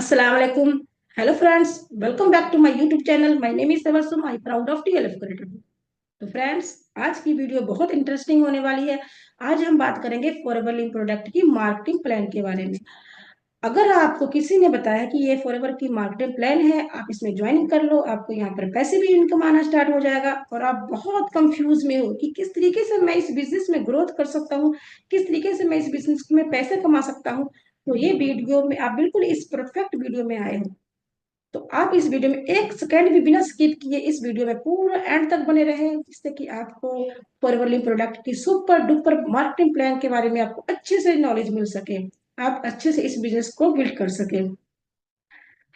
अस्सलाम वालेकुम। Hello friends, welcome back to my YouTube channel. My name is Tabassum. I proud of TLF creator. तो friends, आज की video बहुत इंटरेस्टिंग होने वाली है। आज हम बात करेंगे फॉरएवर लिंक प्रोडक्ट की मार्केटिंग प्लान के बारे में। अगर आपको किसी ने बताया कि ये फॉरएवर की मार्केटिंग प्लान है, आप इसमें ज्वाइन कर लो, आपको यहाँ पर पैसे भी इनकम आना स्टार्ट हो जाएगा, और आप बहुत कंफ्यूज में हो कि किस तरीके से मैं इस बिजनेस में ग्रोथ कर सकता हूँ, किस तरीके से मैं इस बिजनेस में पैसे कमा सकता हूँ, तो ये वीडियो में आप बिल्कुल इस परफेक्ट वीडियो में आए हो। तो आप इस वीडियो में एक सेकंड भी बिना स्किप किए इस वीडियो में पूरा एंड तक बने रहे, जिससे कि आपको फॉरवर्ड प्रोडक्ट की सुपर डुपर मार्केटिंग प्लान के बारे में आपको अच्छे से नॉलेज मिल सके, आप अच्छे से इस बिजनेस को बिल्ड कर सके।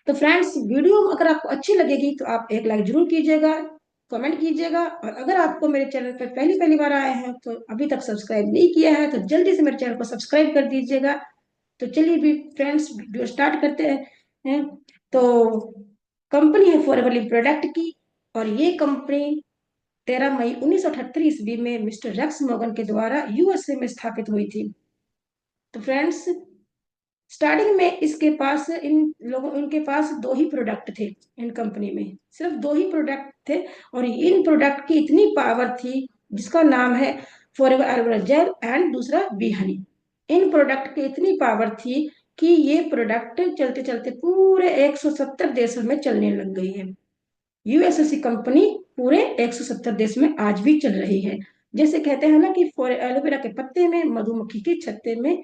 तो फ्रेंड्स, वीडियो अगर आपको अच्छी लगेगी तो आप एक लाइक जरूर कीजिएगा, कमेंट कीजिएगा, और अगर आपको मेरे चैनल पर पहली पहली बार आए हैं तो अभी तक सब्सक्राइब नहीं किया है तो जल्दी से मेरे चैनल को सब्सक्राइब कर दीजिएगा। तो चलिए भी फ्रेंड्स, वीडियो स्टार्ट करते हैं। तो कंपनी है फॉरएवर लिव प्रोडक्ट की, और ये कंपनी 13 मई 1978 ईस्वी में मिस्टर रेक्स मॉर्गन के द्वारा यूएसए में स्थापित हुई थी। तो फ्रेंड्स, स्टार्टिंग में इसके पास इनके पास दो ही प्रोडक्ट थे। इन कंपनी में सिर्फ दो ही प्रोडक्ट थे, और इन प्रोडक्ट की इतनी पावर थी, जिसका नाम है फॉरएवर एलोवेरा जेल एंड दूसरा बी हनी। इन प्रोडक्ट की इतनी पावर थी कि ये प्रोडक्ट चलते चलते पूरे 170 देशों में चलने लग गई है। यूएसएसी कंपनी पूरे 170 देश में आज भी चल रही है। जैसे कहते हैं ना कि एलोवेरा के पत्ते में, मधुमक्खी के छत्ते में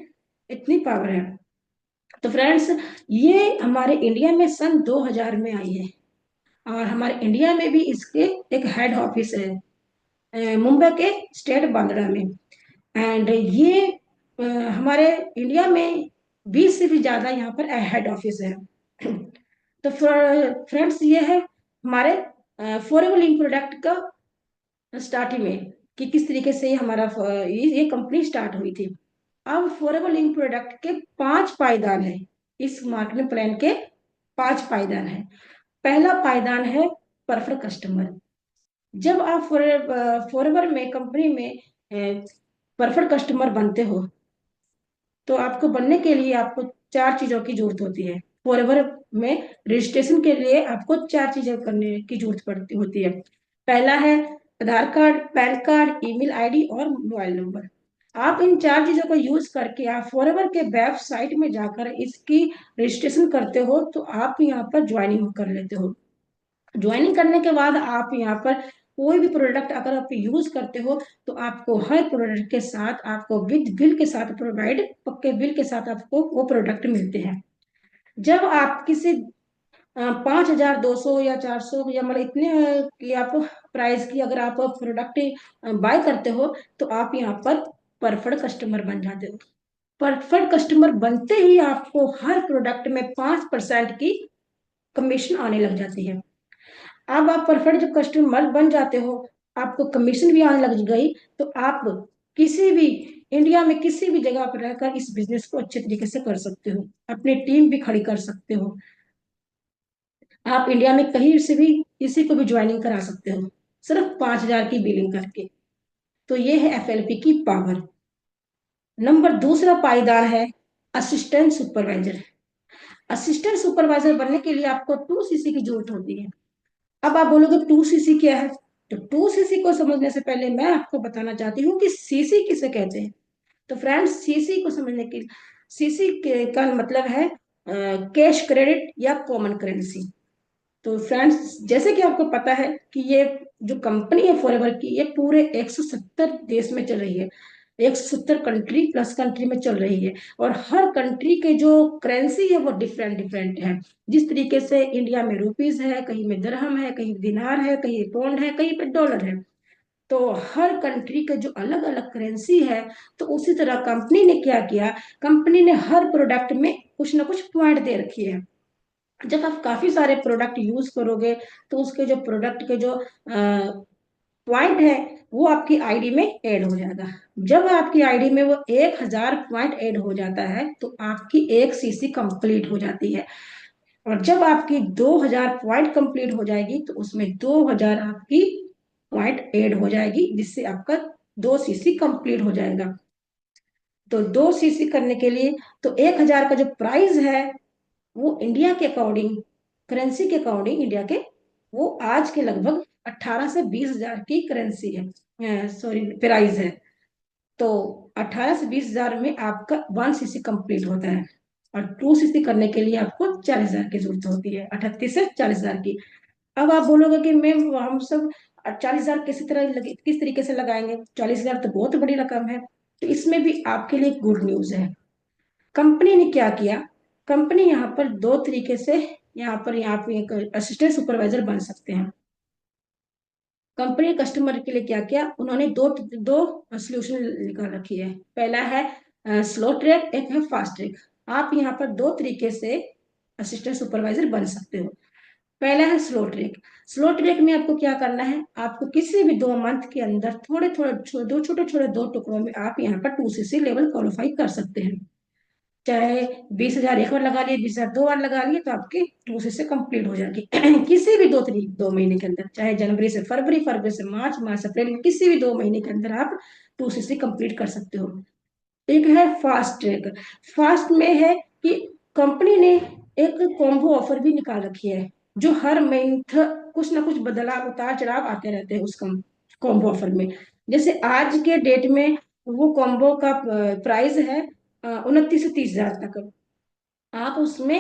इतनी पावर है। तो फ्रेंड्स, ये हमारे इंडिया में सन 2000 में आई है, और हमारे इंडिया में भी इसके एक हेड ऑफिस है, मुंबई के स्टेट बांद्रा में। एंड ये हमारे इंडिया में 20 से भी ज्यादा यहाँ पर हेड ऑफिस है। तो फ्रेंड्स, ये है हमारे फॉरएवर लिंक प्रोडक्ट का स्टार्टिंग में कि किस तरीके से ये कंपनी स्टार्ट हुई थी। अब फॉरएवर लिंक प्रोडक्ट के 5 पायदान है। इस मार्केटिंग प्लान के 5 पायदान है। पहला पायदान है परफेक्ट कस्टमर। जब आप फॉरएवर में कंपनी में परफेक्ट कस्टमर बनते हो, तो आपको बनने के लिए आपको 4 चीजों की जरूरत होती है। फॉरएवर में रजिस्ट्रेशन के लिए आपको 4 चीजें करने की जरूरत पड़ती होती है। पहला है Aadhaar card, PAN card, email ID और मोबाइल नंबर। आप इन 4 चीजों को यूज करके आप फॉरएवर के वेबसाइट में जाकर इसकी रजिस्ट्रेशन करते हो, तो आप यहाँ पर ज्वाइनिंग कर लेते हो। ज्वाइनिंग करने के बाद आप यहाँ पर कोई भी प्रोडक्ट अगर आप यूज करते हो, तो आपको हर प्रोडक्ट के साथ आपको विद बिल के साथ प्रोवाइड, पक्के बिल के साथ आपको वो प्रोडक्ट मिलते हैं। जब आप किसी 5200 या 400 या मतलब इतने की आप प्राइस की अगर आप प्रोडक्ट बाय करते हो, तो आप यहाँ पर परफेक्ट कस्टमर बन जाते हो। परफेक्ट कस्टमर बनते ही आपको हर प्रोडक्ट में 5% की कमीशन आने लग जाती है। अब आप परफेक्ट जब कस्टमर बन जाते हो, आपको कमीशन भी आने लग गई, तो आप किसी भी इंडिया में किसी भी जगह पर रहकर इस बिजनेस को अच्छे तरीके से कर सकते हो, अपनी टीम भी खड़ी कर सकते हो। आप इंडिया में कहीं से भी किसी को भी ज्वाइनिंग करा सकते हो, सिर्फ 5,000 की बिलिंग करके। तो ये है एफएलपी की पावर। नंबर दूसरा पायदान है असिस्टेंट सुपरवाइजर। असिस्टेंट सुपरवाइजर बनने के लिए आपको 2 सीसी की जरूरत होती है। अब आप बोलोगे 2 सीसी क्या है? तो 2 सीसी को समझने से पहले मैं आपको बताना चाहती हूँ कि सीसी किसे कहते हैं। तो फ्रेंड्स, सीसी को समझने की, का मतलब है कैश क्रेडिट या कॉमन करेंसी। तो फ्रेंड्स, जैसे कि आपको पता है कि ये जो कंपनी है फॉरएवर की, ये पूरे 170 देश में चल रही है। 170 कंट्री प्लस कंट्री में चल रही है, और हर कंट्री के जो करेंसी है वो डिफरेंट डिफरेंट है। जिस तरीके से इंडिया में रुपीज है, कहीं में दिरहम है, कहीं दिनार है, कहीं पौंड है, कहीं पे डॉलर है। तो हर कंट्री के जो अलग अलग करेंसी है, तो उसी तरह कंपनी ने क्या किया, कंपनी ने हर प्रोडक्ट में कुछ ना कुछ पॉइंट दे रखी है। जब आप काफी सारे प्रोडक्ट यूज करोगे, तो उसके जो प्रोडक्ट के जो पॉइंट है, वो आपकी आईडी में ऐड हो जाएगा। जब आपकी आईडी में वो 1,000 पॉइंट ऐड हो जाता है, तो आपकी 1 सीसी कंप्लीट हो जाती है। और जब आपकी 2,000 पॉइंट कंप्लीट हो जाएगी, तो उसमें 2,000 आपकी पॉइंट ऐड हो जाएगी, जिससे आपका 2 सीसी कंप्लीट हो जाएगा। तो 2 सीसी करने के लिए, तो 1,000 का जो प्राइस है वो इंडिया के अकॉर्डिंग, करेंसी के अकॉर्डिंग इंडिया के, वो आज के लगभग 18 से 20 हजार की करेंसी है, सॉरी प्राइस है। तो 18 से 20 हजार में आपका 1 सीसी कंप्लीट होता है, और 2 सीसी करने के लिए आपको 40 हजार की जरूरत होती है, 38 से 40 हजार की। अब आप बोलोगे कि मैम हम सब 40 हजार किस तरीके से लगाएंगे, 40 हजार तो बहुत बड़ी रकम है। तो इसमें भी आपके लिए गुड न्यूज है। कंपनी ने क्या किया, कंपनी यहाँ पर दो तरीके से, यहाँ पे एक असिस्टेंट सुपरवाइजर बन सकते हैं। कंपनी कस्टमर के लिए क्या किया, उन्होंने दो दो सोल्यूशन निकाल रखी है। पहला है स्लो ट्रैक, एक है फास्ट ट्रैक। आप यहाँ पर दो तरीके से असिस्टेंट सुपरवाइजर बन सकते हो। पहला है स्लो ट्रैक। स्लो ट्रैक में आपको क्या करना है, आपको किसी भी 2 मंथ के अंदर थोड़े थोड़े दो छोटे छोटे दो टुकड़ों में आप यहाँ पर 2 सीसी लेवल क्वालिफाई कर सकते हैं। चाहे 20 हजार एक बार लगा लिए, 20 हजार 2 बार लगा लिए, तो आपकी 2 सीसी कंप्लीट हो जाएगी। किसी भी 2 महीने के अंदर, चाहे जनवरी से फरवरी, फरवरी से मार्च, मार्च से अप्रैल, किसी भी 2 महीने के अंदर आप 2 सीसी कंप्लीट कर सकते हो। एक है फास्ट ट्रैक। फास्ट में है कि कंपनी ने एक कॉम्बो ऑफर भी निकाल रखी है, जो हर मंथ कुछ ना कुछ बदलाव उतार चढ़ाव आते रहते हैं उस कॉम्बो ऑफर में। जैसे आज के डेट में वो कॉम्बो का प्राइस है 29 से 30 हजार तक। आप उसमें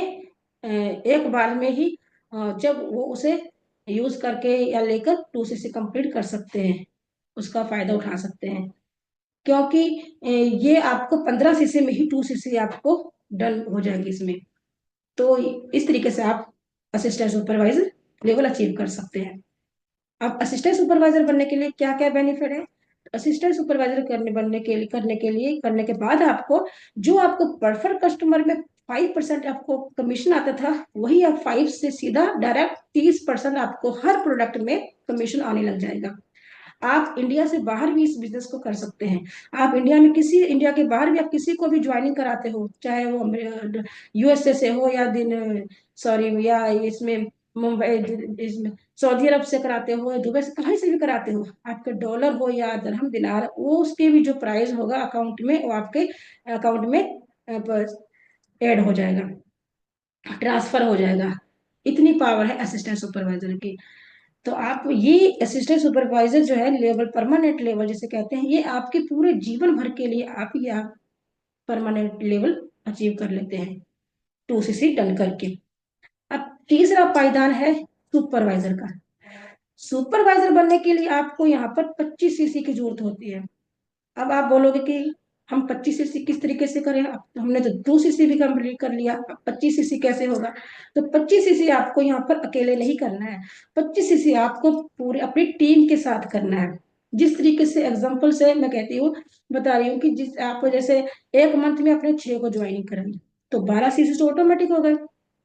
एक बार में ही जब वो उसे यूज करके या लेकर 2 सीसी कंप्लीट कर सकते हैं, उसका फायदा उठा सकते हैं। क्योंकि ये आपको 15 सीसी में ही 2 सीसी आपको डन हो जाएगी इसमें। तो इस तरीके से आप असिस्टेंट सुपरवाइजर लेवल अचीव कर सकते हैं। अब असिस्टेंट सुपरवाइजर बनने के लिए क्या क्या बेनिफिट है। असिस्टेंट सुपरवाइजर करने के बाद आपको, जो आपको परफेक्ट कस्टमर में 5% आपको कमीशन आता था, वही आप 5 से सीधा डायरेक्ट 30% आपको हर प्रोडक्ट में कमीशन आने लग जाएगा। आप इंडिया से बाहर भी इस बिजनेस को कर सकते हैं। आप इंडिया के बाहर भी आप किसी को भी ज्वाइनिंग कराते हो, चाहे वो यूएसए से हो या दिन सॉरी या इसमें मुंबई, इसमें सऊदी अरब से कराते हो या दुबई से, कहीं से भी कराते हो, आपके डॉलर हो या दरहम दिनार, वो उसके भी जो प्राइस होगा अकाउंट में, वो आपके अकाउंट में ऐड हो जाएगा, ट्रांसफर हो जाएगा। इतनी पावर है असिस्टेंट सुपरवाइजर की। तो आप ये असिस्टेंट सुपरवाइजर जो है लेवल, परमानेंट लेवल जिसे कहते हैं, ये आपके पूरे जीवन भर के लिए आप ये परमानेंट लेवल अचीव कर लेते हैं 2 सीसी डन करके। अब तीसरा पायदान है सुपरवाइजर का। सुपरवाइजर बनने के लिए आपको यहाँ पर 25 सीसी की जरूरत होती है। अब आप बोलोगे कि हम 25 सीसी किस तरीके से करें, अब तो हमने तो 2 सीसी भी कंप्लीट कर लिया, अब 25 सीसी कैसे होगा। तो 25 सीसी आपको यहाँ पर अकेले नहीं करना है, 25 सीसी आपको पूरे अपनी टीम के साथ करना है। जिस तरीके से एग्जाम्पल से मैं कहती हूँ, बता रही हूँ कि जिस आपको जैसे एक मंथ में अपने 6 को ज्वाइनिंग कराई, तो 12 सीसी तो ऑटोमेटिक हो गए।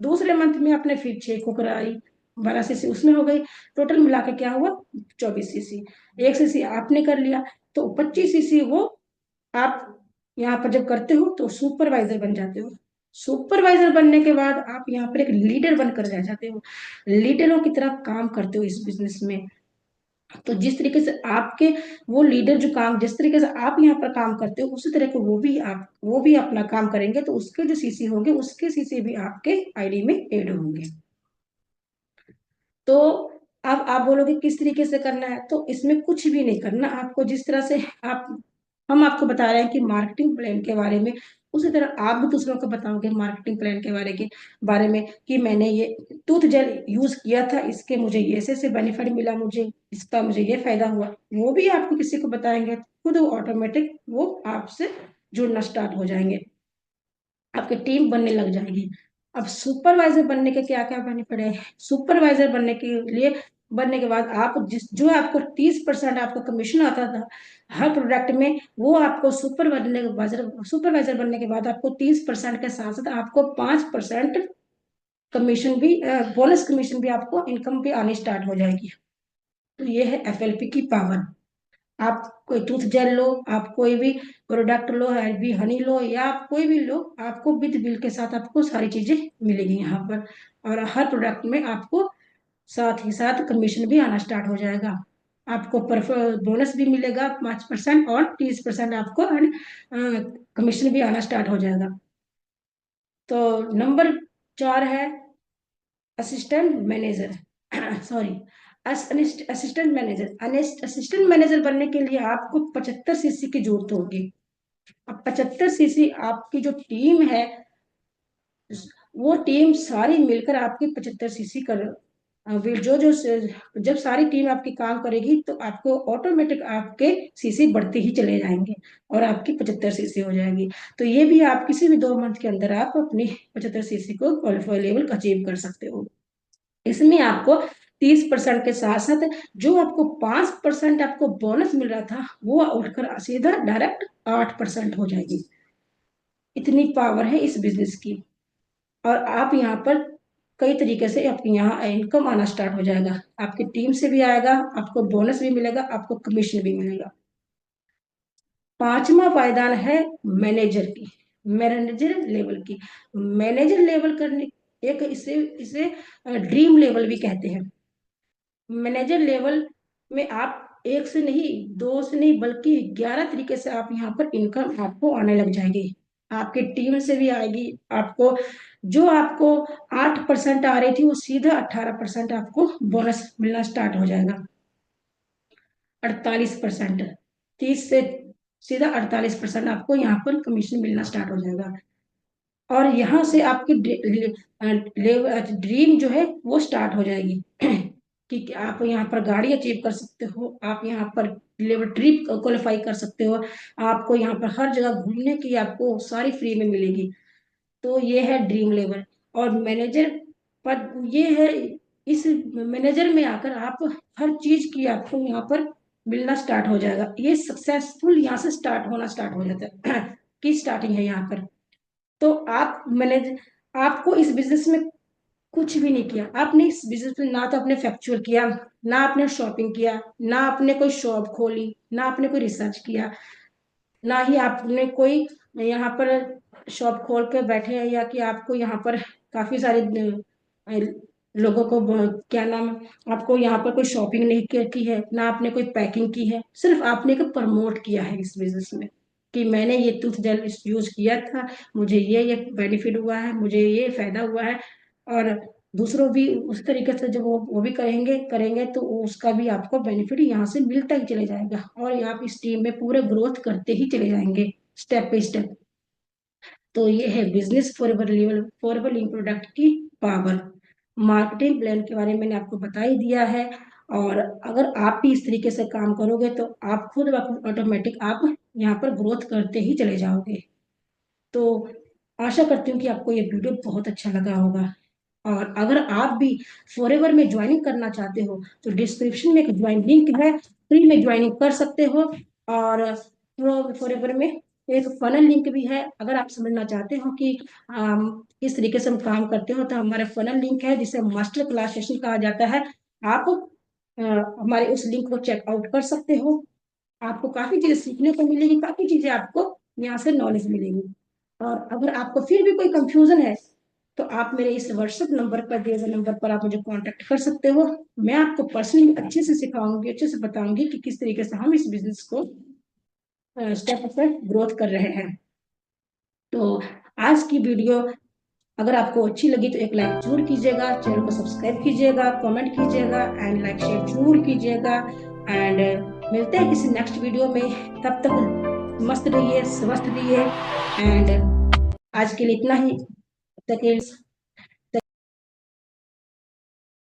दूसरे मंथ में आपने फिर 6 को कराई, 12 सीसी उसमें हो गई। टोटल मिला के क्या हुआ, 24 सीसी। 1 सीसी आपने कर लिया, तो 25 सीसी वो आप यहाँ पर जब करते हो तो सुपरवाइजर बन जाते हो। सुपरवाइजर बनने के बाद आप यहाँ पर एक लीडर बनकर रह जाते हो, लीडरों की तरह काम करते हो इस बिजनेस में। तो जिस तरीके से आपके वो लीडर जो काम, जिस तरीके से आप यहाँ पर काम करते हो, उसी तरह को वो भी अपना काम करेंगे, तो उसके जो सीसी होंगे उसके सीसी भी आपके आईडी में ऐड होंगे। तो अब आप बोलोगे किस तरीके से करना है, तो इसमें कुछ भी नहीं करना आपको। जिस तरह से आप हम आपको बता रहे हैं कि मार्केटिंग प्लान के बारे में, उसी तरह आप भी दूसरों को बताओगे मार्केटिंग प्लान के बारे में कि मैंने ये टूथ जेल यूज किया था, इसके मुझे ये ऐसे बेनिफिट मिला, मुझे इसका मुझे ये फायदा हुआ, वो भी आपको किसी को बताएंगे, खुद ऑटोमेटिक वो आपसे जुड़ना स्टार्ट हो जाएंगे, आपकी टीम बनने लग जाएगी। अब सुपरवाइजर बनने के क्या क्या बेनिफिट है। सुपरवाइजर बनने के बाद आप जिस जो आपको 30% आपको कमीशन आता था हर प्रोडक्ट में, वो आपको सुपरवाइजर बनने के बाद आपको 30% के साथ साथ आपको 5% कमीशन भी, बोनस कमीशन भी आपको इनकम पे आनी स्टार्ट हो जाएगी। तो ये है एफएलपी की पावर। आप कोई टूथ जेल लो, आप कोई भी प्रोडक्ट लो, भी हनी लो या आप कोई भी लो, आपको विद बिल के साथ आपको सारी चीजें मिलेगी यहाँ पर। और हर प्रोडक्ट में आपको साथ ही साथ कमीशन भी आना स्टार्ट हो जाएगा। आपको बोनस भी मिलेगा 5% और 30% आपको कमीशन भी आना स्टार्ट हो जाएगा। तो नंबर 4 है assistant manager sorry assistant manager. Assistant manager बनने के लिए आपको 75 सीसी की जरूरत होगी। अब 75 सीसी आपकी जो टीम है, वो टीम सारी मिलकर आपकी 75 सीसी कर जो जो जब सारी टीम आपकी काम करेगी तो आपको ऑटोमेटिक आपके सीसी बढ़ते ही चले जाएंगे और आपकी 75 सीसी हो जाएगी। तो ये भी आप किसी भी 2 मंथ के अंदर आप अपनी 75 सीसी को क्वालिफाई लेवल अचीव कर सकते हो। इसमें आपको 30% के साथ साथ जो आपको 5% आपको बोनस मिल रहा था वो उठकर सीधा डायरेक्ट 8% हो जाएगी। इतनी पावर है इस बिजनेस की। और आप यहाँ पर कई तरीके से आपके यहाँ इनकम आना स्टार्ट हो जाएगा। आपकी टीम से भी आएगा, आपको बोनस भी मिलेगा, आपको कमीशन भी मिलेगा। पांचवा पायदान है मैनेजर की, मैनेजर लेवल की। मैनेजर लेवल करने एक इसे इसे ड्रीम लेवल भी कहते हैं। मैनेजर लेवल में आप एक से नहीं, दो से नहीं, बल्कि 11 तरीके से आप यहाँ पर इनकम आपको आने लग जाएगी। आपकी टीम से भी आएगी। आपको जो आपको 8% आ रही थी वो सीधा 18% आपको बोनस मिलना स्टार्ट हो जाएगा। 48%, 30 से सीधा 48% आपको यहाँ पर कमीशन मिलना स्टार्ट हो जाएगा। और यहाँ से आपकी ड्रीम जो है वो स्टार्ट हो जाएगी कि आप यहाँ पर गाड़ी अचीव कर सकते हो, आप यहाँ पर लेवल ट्रिप क्वालिफाई कर सकते हो, आपको यहाँ पर हर जगह घूमने की आपको सारी फ्री में मिलेगी। तो ये है ड्रीम लेवल। और मैनेजर पर ये है, इस मैनेजर में आकर आप हर चीज की आपको यहाँ पर मिलना स्टार्ट हो जाएगा। ये सक्सेसफुल यहाँ से स्टार्ट होना स्टार्ट हो जाता है की स्टार्टिंग है यहाँ पर। तो आप मैनेज आपको इस बिजनेस में कुछ भी नहीं किया, आपने इस बिजनेस में ना तो आपने फैक्चर किया, ना आपने शॉपिंग किया, ना आपने कोई शॉप खोली, ना आपने कोई रिसर्च किया, ना ही आपने कोई यहाँ पर शॉप खोल के बैठे हैं, या कि आपको यहाँ पर काफी सारे लोगों को क्या नाम, आपको यहाँ पर कोई शॉपिंग नहीं की है, ना आपने कोई पैकिंग की है। सिर्फ आपने को प्रमोट किया है इस बिजनेस में कि मैंने ये टूथ जेल यूज किया था, मुझे ये बेनिफिट हुआ है, मुझे ये फायदा हुआ है। और दूसरों भी उस तरीके से जब वो भी करेंगे करेंगे तो उसका भी आपको बेनिफिट यहाँ से मिलता ही चले जाएगा और आप इस टीम में पूरे ग्रोथ करते ही चले जाएंगे स्टेप बाई स्टेप। तो ये है बिजनेस फॉरएवर लिंक प्रोडक्ट की पावर। मार्केटिंग प्लान के बारे में मैंने आपको बता ही दिया है। और अगर आप भी इस तरीके से काम करोगे तो आप खुद ऑटोमेटिक आप यहाँ पर ग्रोथ करते ही चले जाओगे। तो आशा करती हूँ कि आपको ये वीडियो बहुत अच्छा लगा होगा। और अगर आप भी फॉरएवर में ज्वाइनिंग करना चाहते हो तो डिस्क्रिप्शन में एक ज्वाइन लिंक है, फ्री में ज्वाइनिंग कर सकते हो। और फॉरएवर में एक फनल लिंक भी है। अगर आप समझना चाहते हो कि किस तरीके से हम काम करते हो तो हमारे फनल लिंक है जिसे मास्टर क्लास सेशन कहा जाता है। आप हमारे उस लिंक को चेकआउट कर सकते हो। आपको काफी चीजें सीखने को मिलेगी, काफी चीजें आपको यहाँ से नॉलेज मिलेगी। और अगर आपको फिर भी कोई कंफ्यूजन है तो आप मेरे इस व्हाट्सएप नंबर पर दिए गए नंबर पर आप मुझे कांटेक्ट कर सकते हो। मैं आपको पर्सनली अच्छे से सिखाऊंगी, अच्छे से बताऊंगी कि किस तरीके से हम इस बिजनेस को स्टेप बाय ग्रोथ कर रहे हैं। तो आज की वीडियो अगर आपको अच्छी लगी तो एक लाइक जरूर कीजिएगा, चैनल को सब्सक्राइब कीजिएगा, कमेंट कीजिएगा एंड लाइक शेयर जरूर कीजिएगा। एंड मिलते हैं किसी नेक्स्ट वीडियो में। तब तक मस्त रहिए, स्वस्थ रहिए। एंड आज के लिए इतना ही। तक